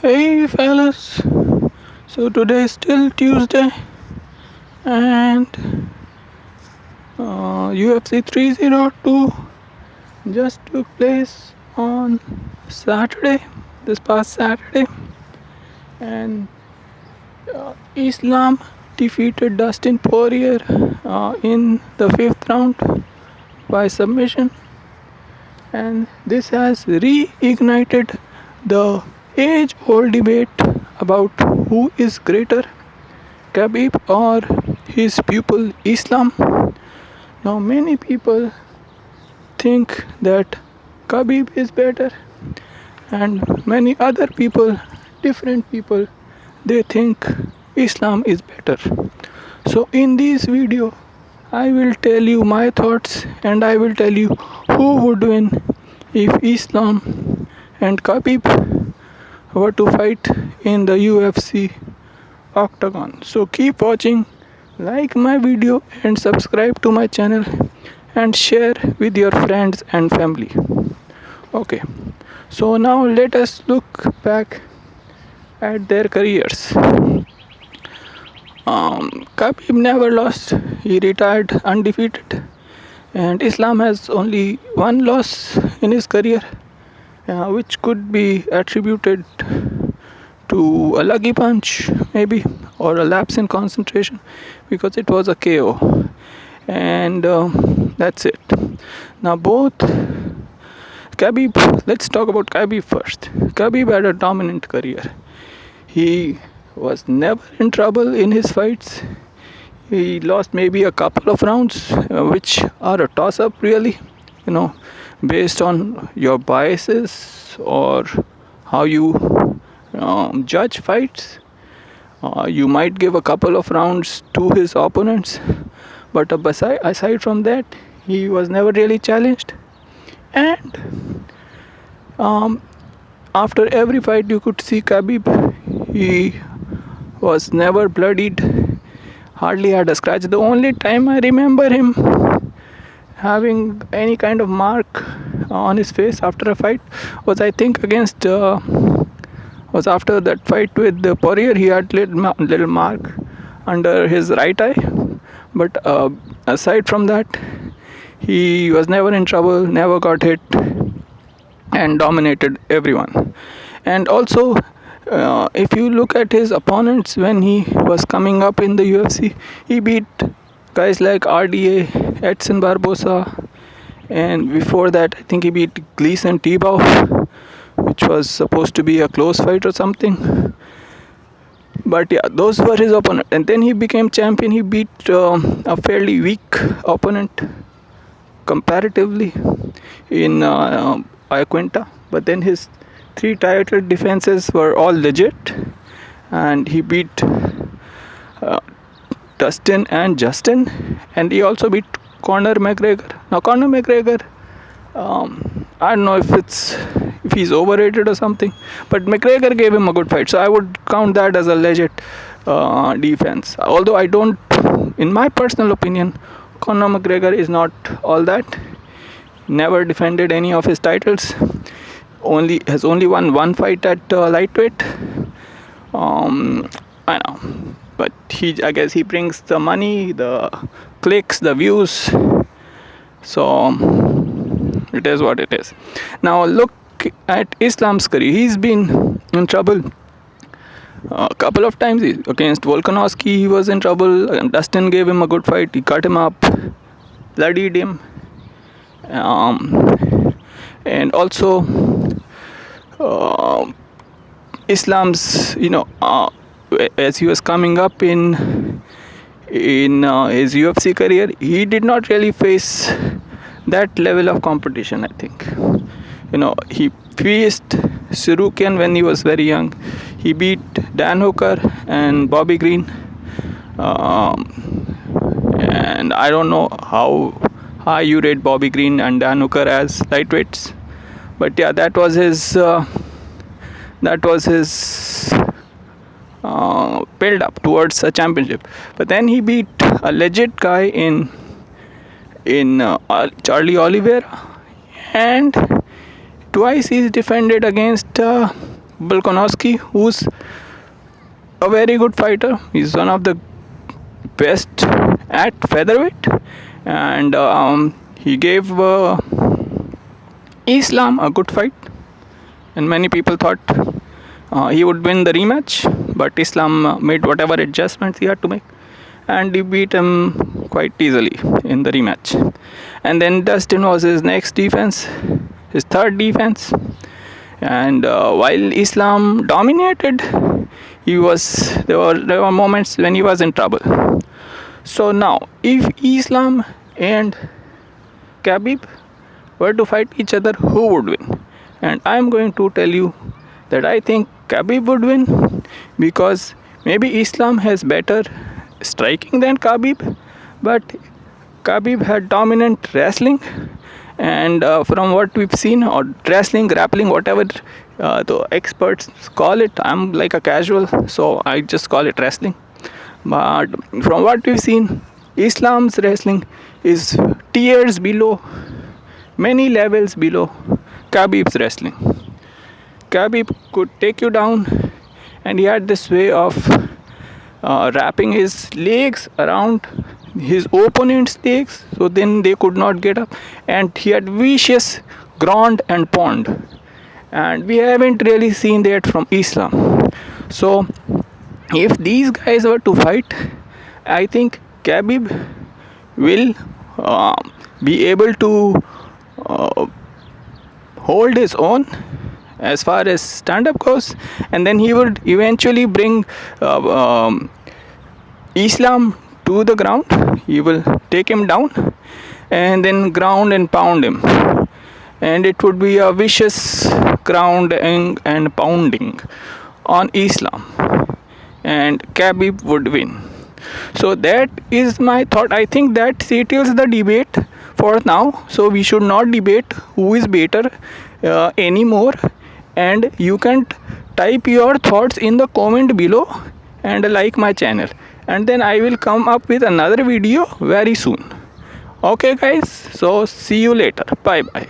Hey fellas, so today is still Tuesday and UFC 302 just took place on Saturday, this past Saturday, and Islam defeated Dustin Poirier in the 5th round by submission, and this has reignited the age-old debate about who is greater, Khabib or his pupil Islam. Now many people think that Khabib is better, and many other people, different people, they think Islam is better. So in this video I will tell you my thoughts, and I will tell you who would win if Islam and Khabib were to fight in the UFC octagon. So keep watching, like my video and subscribe to my channel and share with your friends and family. Okay, so now let us look back at their careers. Khabib never lost, he retired undefeated, and Islam has only one loss in his career, which could be attributed to a lucky punch maybe, or a lapse in concentration, because it was a KO, and that's it. Now both Khabib, let's talk about Khabib first. Khabib had a dominant career. He was never in trouble in his fights. He lost maybe a couple of rounds, which are a toss-up really, based on your biases or how you judge fights. You might give a couple of rounds to his opponents, but aside from that, he was never really challenged. And after every fight, you could see Khabib. He was never bloodied, hardly had a scratch. The only time I remember him having any kind of mark on his face after a fight was, I think, was after that fight with the Poirier. He had little mark under his right eye, but aside from that, he was never in trouble, never got hit, and dominated everyone. And also, if you look at his opponents when he was coming up in the UFC, he beat guys like RDA, Edson Barbosa, and before that I think he beat Gleason Tebow, which was supposed to be a close fight or something. But yeah, those were his opponents. And then he became champion. He beat a fairly weak opponent comparatively in Iaquinta, but then his 3 title defenses were all legit, and he beat Dustin and Justin, and he also beat Conor McGregor. Now Conor McGregor, I don't know if he's overrated or something, but McGregor gave him a good fight, so I would count that as a legit defense. Although I don't, in my personal opinion, Conor McGregor is not all that. Never defended any of his titles. Has only won one fight at lightweight. I know, but I guess he brings the money, the clicks, the views. So it is what it is. Now look at Islam's career. He's been in trouble a couple of times. Against Volkanovski he was in trouble. Dustin gave him a good fight. He cut him up, bloodied him, and also Islam's, as he was coming up in his UFC career, he did not really face that level of competition. I think, he faced Sirukian when he was very young. He beat Dan Hooker and Bobby Green, and I don't know how high you rate Bobby Green and Dan Hooker as lightweights, but yeah, that was his build up towards a championship. But then he beat a legit guy in Charlie Oliveira, and twice he's defended against Volkanovski, who's a very good fighter. He's one of the best at featherweight, and he gave Islam a good fight, and many people thought he would win the rematch, but Islam made whatever adjustments he had to make, and he beat him quite easily in the rematch. And then Dustin was his next defense, his third defense, and while Islam dominated, there were moments when he was in trouble. So now, if Islam and Khabib were to fight each other, who would win? And I am going to tell you that I think Khabib would win, because maybe Islam has better striking than Khabib, but Khabib had dominant wrestling, and from what we've seen, or wrestling, grappling, whatever the experts call it, I'm like a casual, so I just call it wrestling. But from what we've seen, Islam's wrestling is tiers below, many levels below Khabib's wrestling. Khabib could take you down, and he had this way of wrapping his legs around his opponent's legs, so then they could not get up, and he had vicious ground and pound, and we haven't really seen that from Islam. So if these guys were to fight, I think Khabib will be able to hold his own as far as stand-up goes, and then he would eventually bring Islam to the ground. He will take him down and then ground and pound him, and it would be a vicious grounding and pounding on Islam, and Khabib would win. So that is my thought. I think that settles the debate for now, so we should not debate who is better anymore, and you can type your thoughts in the comment below and like my channel, and then I will come up with another video very soon. Okay guys, so see you later. Bye bye.